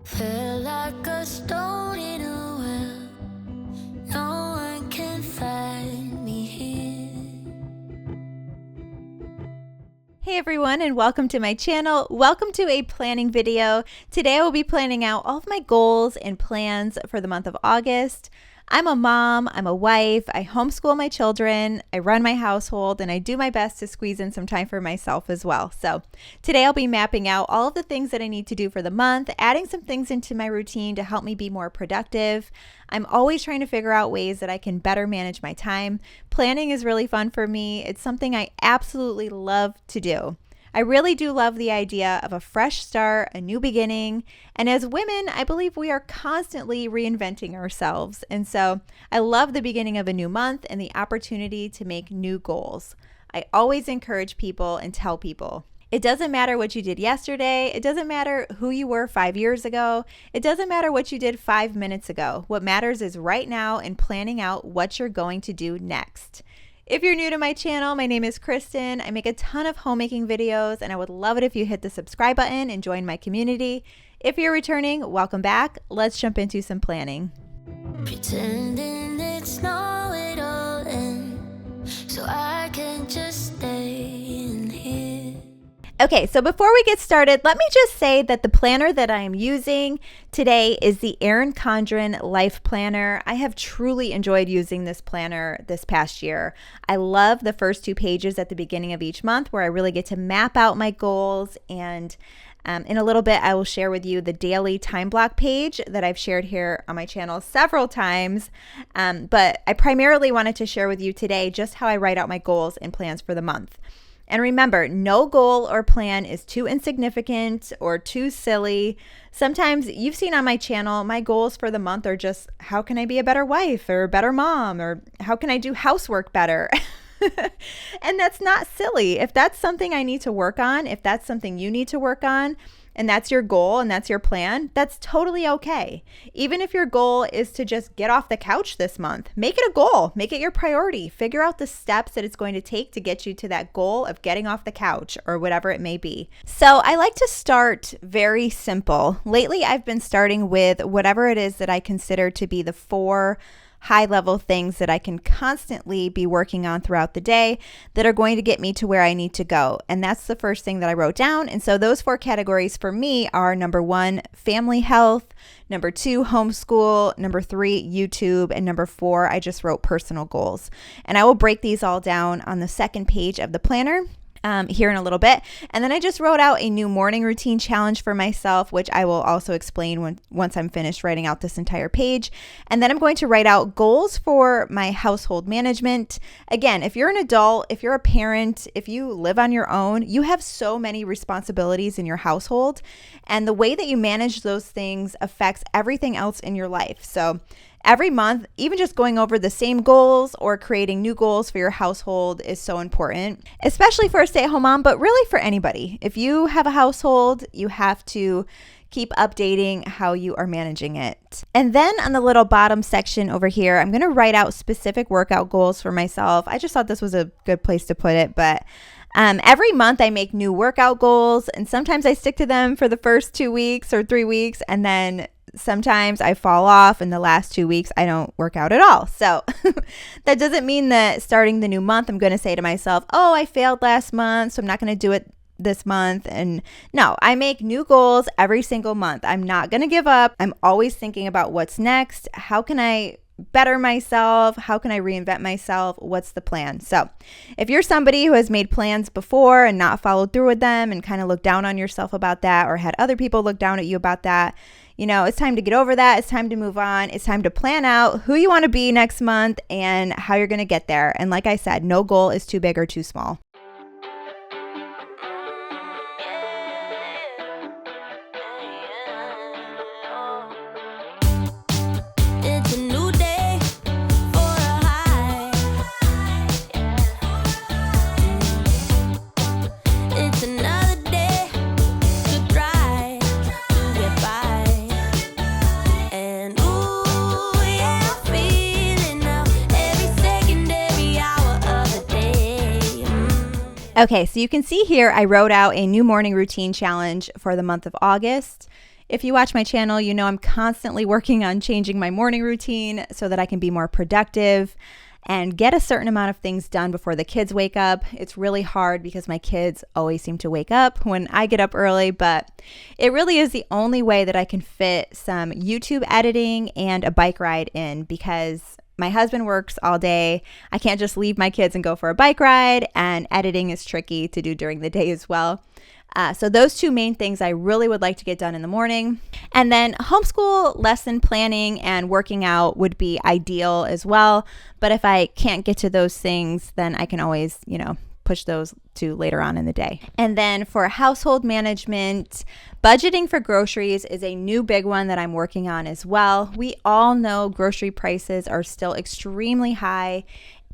Feel like a stone in a well. No one can find me here. Hey everyone, and welcome to my channel. Welcome to a planning video. Today I will be planning out all of my goals and plans for the month of August. I'm a mom, I'm a wife, I homeschool my children, I run my household, and I do my best to squeeze in some time for myself as well. So today I'll be mapping out all of the things that I need to do for the month, adding some things into my routine to help me be more productive. I'm always trying to figure out ways that I can better manage my time. Planning is really fun for me. It's something I absolutely love to do. I really do love the idea of a fresh start, a new beginning. And as women, I believe we are constantly reinventing ourselves. And so I love the beginning of a new month and the opportunity to make new goals. I always encourage people and tell people, it doesn't matter what you did yesterday. It doesn't matter who you were 5 years ago. It doesn't matter what you did 5 minutes ago. What matters is right now and planning out what you're going to do next. If you're new to my channel, my name is Kristen. I make a ton of homemaking videos, and I would love it if you hit the subscribe button and join my community. If you're returning, welcome back. Let's jump into some planning. Pretending it's not it all in, so I can just stay in here. Okay, so before we get started, let me just say that the planner that I am using today is the Erin Condren Life Planner. I have truly enjoyed using this planner this past year. I love the first 2 pages at the beginning of each month where I really get to map out my goals, and in a little bit, I will share with you the daily time block page that I've shared here on my channel several times. But I primarily wanted to share with you today just how I write out my goals and plans for the month. And remember, no goal or plan is too insignificant or too silly. Sometimes you've seen on my channel, my goals for the month are just, how can I be a better wife or a better mom, or how can I do housework better? And that's not silly. If that's something I need to work on, if that's something you need to work on, and that's your goal and that's your plan, that's totally okay. Even if your goal is to just get off the couch this month, make it a goal, make it your priority, figure out the steps that it's going to take to get you to that goal of getting off the couch or whatever it may be. So I like to start very simple. Lately, I've been starting with whatever it is that I consider to be the 4 high-level things that I can constantly be working on throughout the day that are going to get me to where I need to go. And that's the first thing that I wrote down. And so those 4 categories for me are: number 1, family health; number 2, homeschool; number 3, YouTube; and number 4, I just wrote personal goals. And I will break these all down on the second page of the planner here in a little bit. And then I just wrote out a new morning routine challenge for myself, which I will also explain once I'm finished writing out this entire page. And then I'm going to write out goals for my household management. Again, if you're an adult, if you're a parent, if you live on your own, you have so many responsibilities in your household, and the way that you manage those things affects everything else in your life. So every month, even just going over the same goals or creating new goals for your household is so important, especially for a stay-at-home mom, but really for anybody. If you have a household, you have to keep updating how you are managing it. And then on the little bottom section over here, I'm going to write out specific workout goals for myself. I just thought this was a good place to put it, but every month I make new workout goals, and sometimes I stick to them for the first 2 weeks or 3 weeks, and then sometimes I fall off, and the last 2 weeks I don't work out at all. So that doesn't mean that starting the new month I'm going to say to myself, oh, I failed last month, so I'm not going to do it this month. And no, I make new goals every single month. I'm not going to give up. I'm always thinking about what's next. How can I better myself? How can I reinvent myself? What's the plan? So if you're somebody who has made plans before and not followed through with them and kind of looked down on yourself about that, or had other people look down at you about that, you know, it's time to get over that. It's time to move on. It's time to plan out who you want to be next month and how you're going to get there. And like I said, no goal is too big or too small. It's a new day for a high. It's another day to try to get by. And ooh, yeah, I'm feeling now every second, every hour of the day. Okay, so you can see here I wrote out a new morning routine challenge for the month of August. If you watch my channel, you know I'm constantly working on changing my morning routine so that I can be more productive and get a certain amount of things done before the kids wake up. It's really hard because my kids always seem to wake up when I get up early, but it really is the only way that I can fit some YouTube editing and a bike ride in, because my husband works all day. I can't just leave my kids and go for a bike ride, and editing is tricky to do during the day as well. So those two main things I really would like to get done in the morning. And then homeschool lesson planning and working out would be ideal as well. But if I can't get to those things, then I can always, push those to later on in the day. And then for household management, budgeting for groceries is a new big one that I'm working on as well. We all know grocery prices are still extremely high,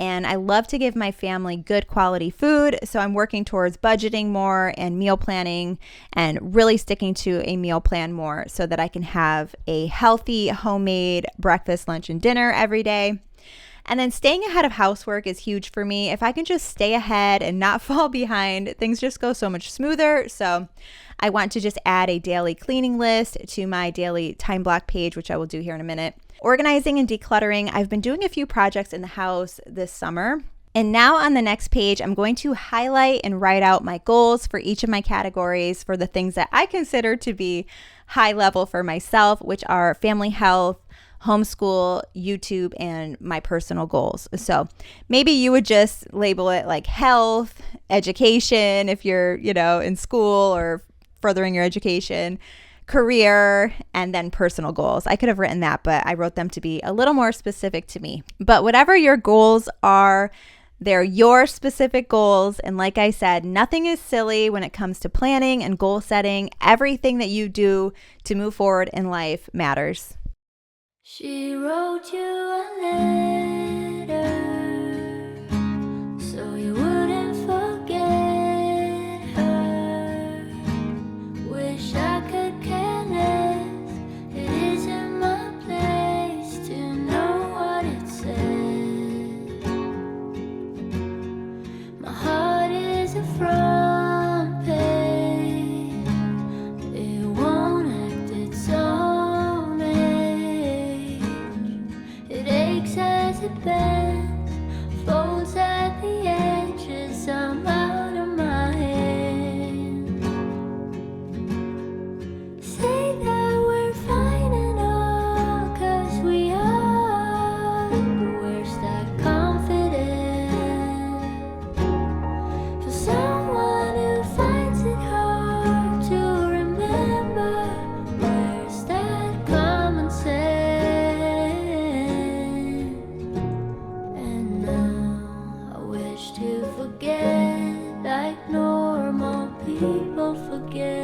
and I love to give my family good quality food. So I'm working towards budgeting more and meal planning, and really sticking to a meal plan more so that I can have a healthy homemade breakfast, lunch, and dinner every day. And then staying ahead of housework is huge for me. If I can just stay ahead and not fall behind, things just go so much smoother. So I want to just add a daily cleaning list to my daily time block page, which I will do here in a minute. Organizing and decluttering. I've been doing a few projects in the house this summer. And now on the next page, I'm going to highlight and write out my goals for each of my categories for the things that I consider to be high level for myself, which are family health, homeschool, YouTube, and my personal goals. So maybe you would just label it like health, education, if you're, in school or furthering your education, career, and then personal goals. I could have written that, but I wrote them to be a little more specific to me. But whatever your goals are, they're your specific goals. And like I said, nothing is silly when it comes to planning and goal setting. Everything that you do to move forward in life matters. She wrote you a letter so you wouldn't forget her. Wish I could care less. It isn't my place to know what it says. My heart is a front page. It won't act its own age. It aches as it bends, folds at the edges. I'm out of my hand. Say that we're fine and all, 'cause we are. But where's that confidence for someone who finds it hard to remember? Where's that common sense? And now I wish to forget like normal people forget.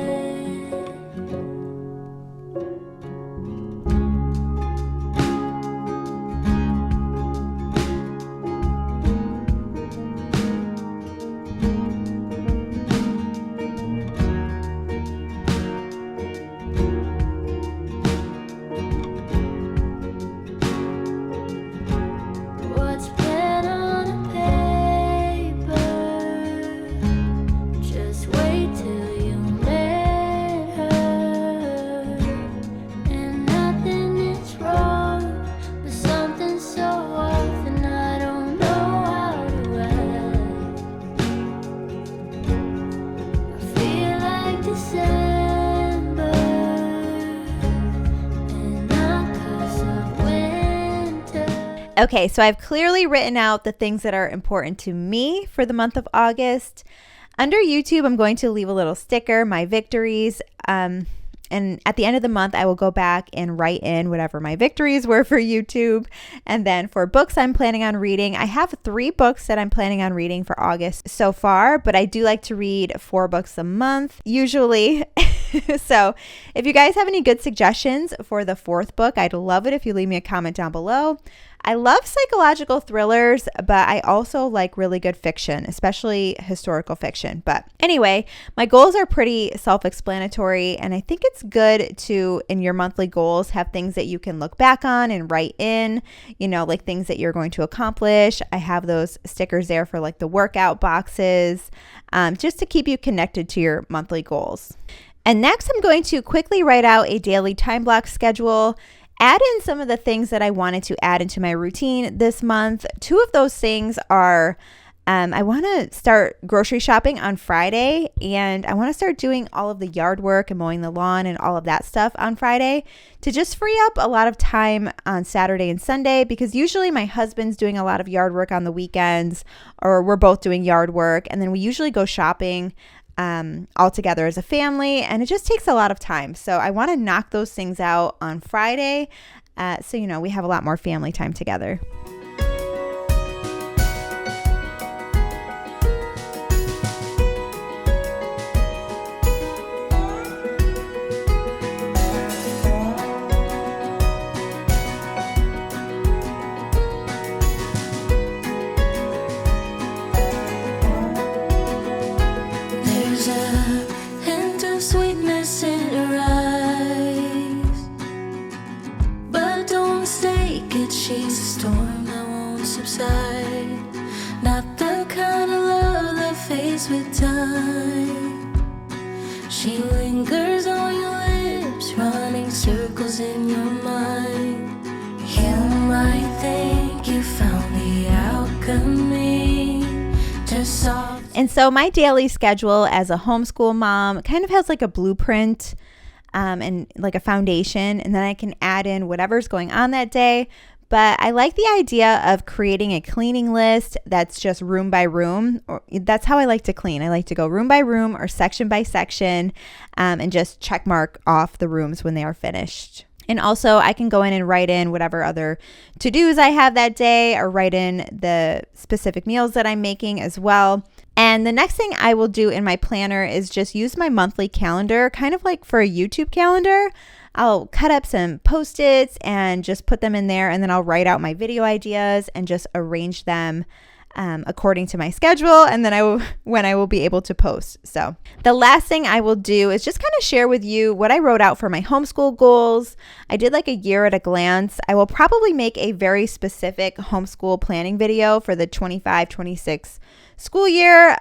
What's pen on a paper? Just wait till you met her. And nothing is wrong, but something so off, and I don't know how to act. I feel like December, and not 'cause of winter. Okay, so I've clearly written out the things that are important to me for the month of August. Under YouTube, I'm going to leave a little sticker, my victories. And at the end of the month, I will go back and write in whatever my victories were for YouTube. And then for books I'm planning on reading, I have 3 books that I'm planning on reading for August so far, but I do like to read 4 books a month, usually. So if you guys have any good suggestions for the 4th book, I'd love it if you leave me a comment down below. I love psychological thrillers, but I also like really good fiction, especially historical fiction. But anyway, my goals are pretty self-explanatory, and I think it's good to, in your monthly goals, have things that you can look back on and write in, like things that you're going to accomplish. I have those stickers there for like the workout boxes, just to keep you connected to your monthly goals. And next, I'm going to quickly write out a daily time block schedule, add in some of the things that I wanted to add into my routine this month. Two of those things are I want to start grocery shopping on Friday, and I want to start doing all of the yard work and mowing the lawn and all of that stuff on Friday to just free up a lot of time on Saturday and Sunday, because usually my husband's doing a lot of yard work on the weekends, or we're both doing yard work, and then we usually go shopping all together as a family, and it just takes a lot of time. So I want to knock those things out on Friday, so we have a lot more family time together. She's a storm that won't subside, not the kind of love that fades with time. She lingers on your lips, running circles in your mind. You might think you found the alchemy to solve. And so my daily schedule as a homeschool mom kind of has like a blueprint and like a foundation, and then I can add in whatever's going on that day. But I like the idea of creating a cleaning list that's just room by room. That's how I like to clean. I like to go room by room or section by section, and just check mark off the rooms when they are finished. And also I can go in and write in whatever other to-dos I have that day, or write in the specific meals that I'm making as well. And the next thing I will do in my planner is just use my monthly calendar, kind of like for a YouTube calendar. I'll cut up some Post-its and just put them in there, and then I'll write out my video ideas and just arrange them according to my schedule, and then when I will be able to post. So the last thing I will do is just kind of share with you what I wrote out for my homeschool goals. I did like a year at a glance. I will probably make a very specific homeschool planning video for the 25-26 school year.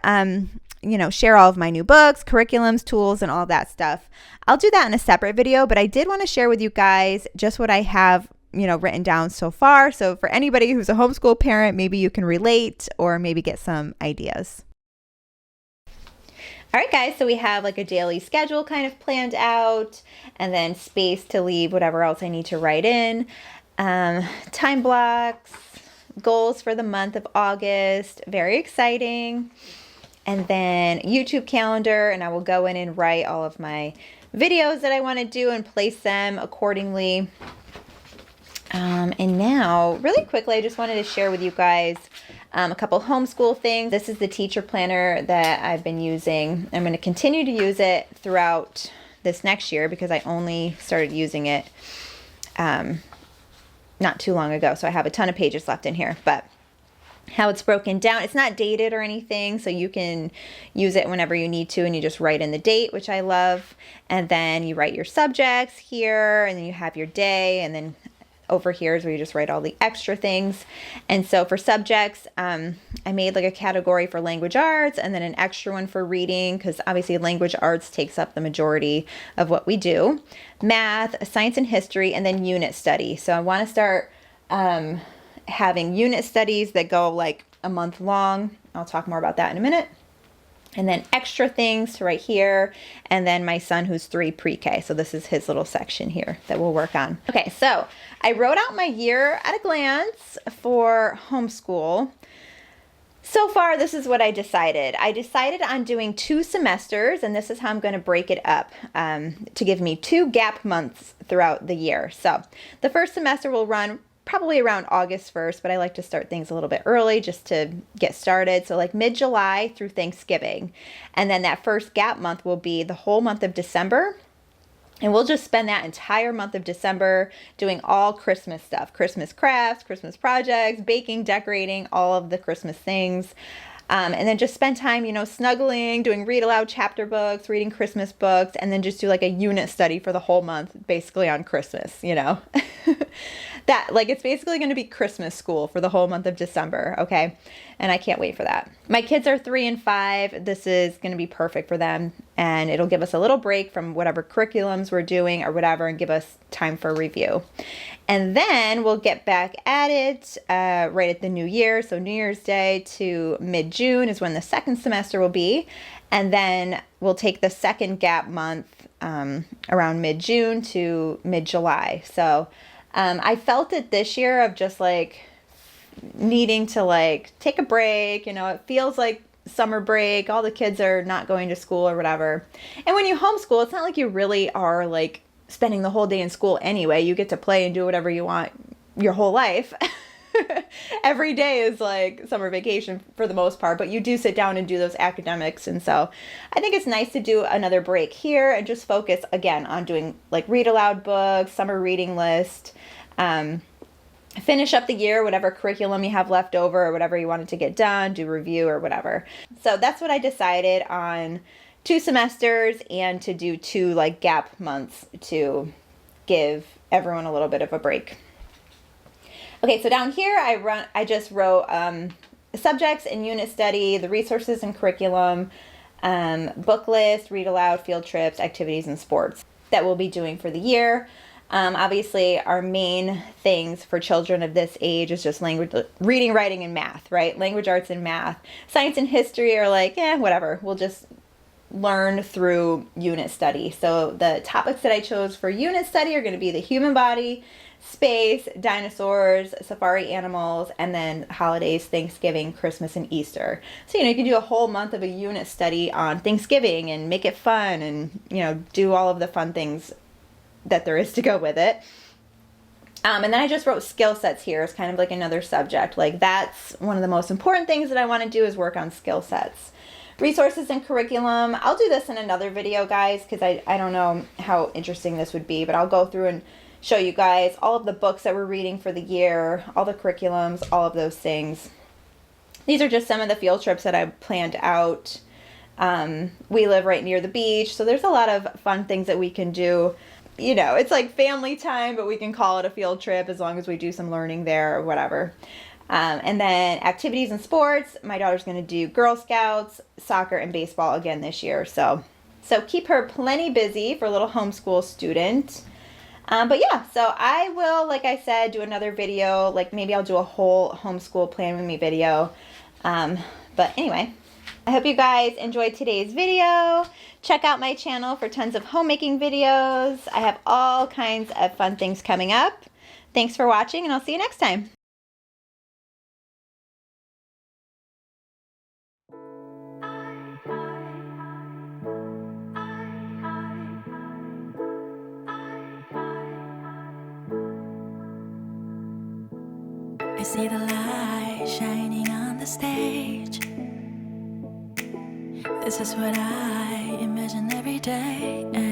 Share all of my new books, curriculums, tools, and all that stuff. I'll do that in a separate video, but I did want to share with you guys just what I have, written down so far. So for anybody who's a homeschool parent, maybe you can relate or maybe get some ideas. All right, guys, so we have like a daily schedule kind of planned out, and then space to leave whatever else I need to write in. Time blocks, goals for the month of August, very exciting. And then YouTube calendar, and I will go in and write all of my videos that I want to do and place them accordingly. And now, really quickly, I just wanted to share with you guys a couple homeschool things. This is the teacher planner that I've been using. I'm going to continue to use it throughout this next year because I only started using it not too long ago. So I have a ton of pages left in here, but how it's broken down, it's not dated or anything, so you can use it whenever you need to, and you just write in the date, which I love, and then you write your subjects here, and then you have your day, and then over here is where you just write all the extra things. And so for subjects, I made like a category for language arts and then an extra one for reading, because obviously language arts takes up the majority of what we do. Math, science and history, and then unit study. So I want to start having unit studies that go like a month long. I'll talk more about that in a minute. And then extra things to right here. And then my son who's 3 pre-K. So this is his little section here that we'll work on. Okay, so I wrote out my year at a glance for homeschool. So far, this is what I decided. I decided on doing 2 semesters, and this is how I'm going to break it up to give me 2 gap months throughout the year. So the first semester will run probably around August 1st, but I like to start things a little bit early just to get started. So like mid-July through Thanksgiving. And then that first gap month will be the whole month of December. And we'll just spend that entire month of December doing all Christmas stuff, Christmas crafts, Christmas projects, baking, decorating, all of the Christmas things. And then just spend time, snuggling, doing read aloud chapter books, reading Christmas books, and then just do like a unit study for the whole month, basically on Christmas, That, like, it's basically going to be Christmas school for the whole month of December, okay? And I can't wait for that. My kids are 3 and 5. This is going to be perfect for them, and it'll give us a little break from whatever curriculums we're doing or whatever, and give us time for review. And then we'll get back at it right at the new year. So New Year's Day to mid-June is when the second semester will be. And then we'll take the second gap month around mid-June to mid-July. So I felt it this year of just like needing to like take a break. You know, it feels like summer break. All the kids are not going to school or whatever. And when you homeschool, it's not like you really are like spending the whole day in school anyway. You get to play and do whatever you want your whole life. Every day is like summer vacation for the most part, but you do sit down and do those academics. And so I think it's nice to do another break here and just focus again on doing like read aloud books, summer reading list, finish up the year, whatever curriculum you have left over or whatever you wanted to get done, do review or whatever. So that's what I decided on 2 semesters and to do 2 like gap months to give everyone a little bit of a break. Okay, so down here I just wrote subjects and unit study, the resources and curriculum, book list, read aloud, field trips, activities, and sports that we'll be doing for the year. Obviously, our main things for children of this age is just language, reading, writing, and math, right? Language arts and math. Science and history are like, whatever. We'll just learn through unit study. So the topics that I chose for unit study are going to be the human body, space, dinosaurs, safari animals, and then holidays, Thanksgiving, Christmas, and Easter. So, you can do a whole month of a unit study on Thanksgiving and make it fun and, do all of the fun things that there is to go with it. And then I just wrote skill sets here as kind of like another subject. Like that's one of the most important things that I want to do is work on skill sets. Resources and curriculum. I'll do this in another video, guys, because I don't know how interesting this would be, but I'll go through and show you guys all of the books that we're reading for the year, all the curriculums, all of those things. These are just some of the field trips that I planned out. We live right near the beach, so there's a lot of fun things that we can do. It's like family time, but we can call it a field trip as long as we do some learning there or whatever. And then activities and sports. My daughter's going to do Girl Scouts, soccer, and baseball again this year. So keep her plenty busy for a little homeschool student. But yeah, so I will, like I said, do another video. Like maybe I'll do a whole homeschool plan with me video. But anyway, I hope you guys enjoyed today's video. Check out my channel for tons of homemaking videos. I have all kinds of fun things coming up. Thanks for watching, and I'll see you next time. I see the light shining on the stage. This is what I imagine every day.